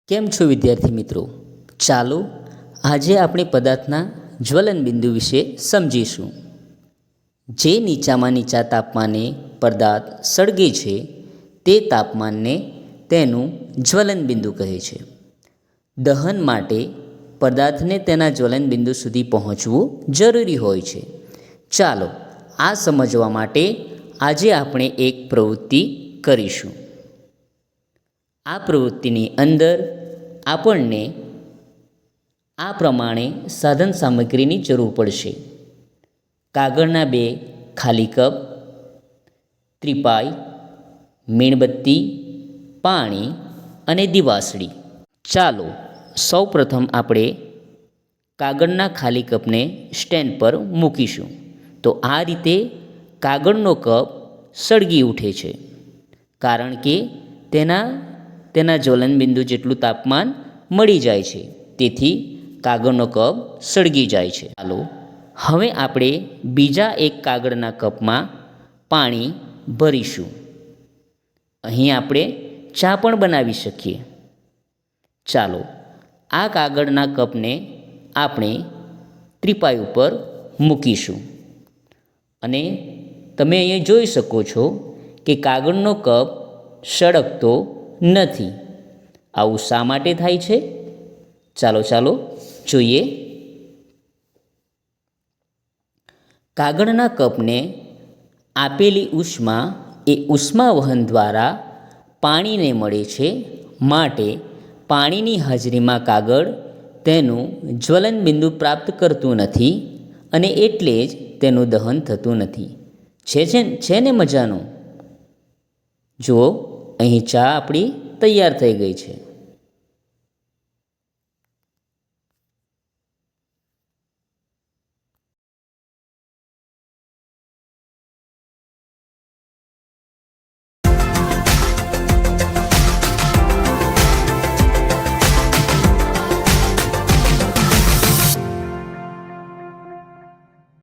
કેમ છો વિદ્યાર્થી મિત્રો? ચાલો આજે આપણે પદાર્થના જ્વલન બિંદુ વિશે સમજીશું. જે નીચામાં નીચા તાપમાને પદાર્થ સળગે છે તે તાપમાનને તેનું જ્વલન બિંદુ કહે છે. દહન માટે પદાર્થને તેના જ્વલન બિંદુ સુધી પહોંચવું જરૂરી હોય છે. ચાલો આ સમજવા માટે આજે આપણે એક પ્રવૃત્તિ કરીશું. આ પ્રવૃત્તિની અંદર આપણને આ પ્રમાણે સાધન સામગ્રીની જરૂર પડશે. કાગળના 2 ખાલી કપ, ત્રિપાઈ, મીણબત્તી, પાણી અને દિવાસળી. ચાલો સૌપ્રથમ આપણે કાગળના ખાલી કપને સ્ટેન્ડ પર મૂકીશું. તો આ રીતે કાગળનો કપ સળગી ઉઠે છે, કારણ કે તેના જ્વલન બિંદુ જેટલું તાપમાન મળી જાય છે. તેથી કાગળનો કપ સળગી જાય છે. ચાલો હવે આપણે બીજા એક કાગળના કપમાં પાણી ભરીશું. અહીં આપણે ચા પણ બનાવી શકીએ. ચાલો આ કાગળના કપને આપણે ત્રિપાઈ ઉપર મૂકીશું અને તમે અહીંયા જોઈ શકો છો કે કાગળનો કપ સળગતો નથી. આવું શા માટે થાય છે? ચાલો જોઈએ. કાગળના કપને આપેલી ઉષ્મા એ ઉષ્માવહન દ્વારા પાણીને મળે છે, માટે પાણીની હાજરીમાં કાગળ તેનું જ્વલન બિંદુ પ્રાપ્ત કરતું નથી અને એટલે જ તેનું દહન થતું નથી. છે ને મજાનું? જુઓ, અહીં ચા આપણી તૈયાર થઈ ગઈ છે.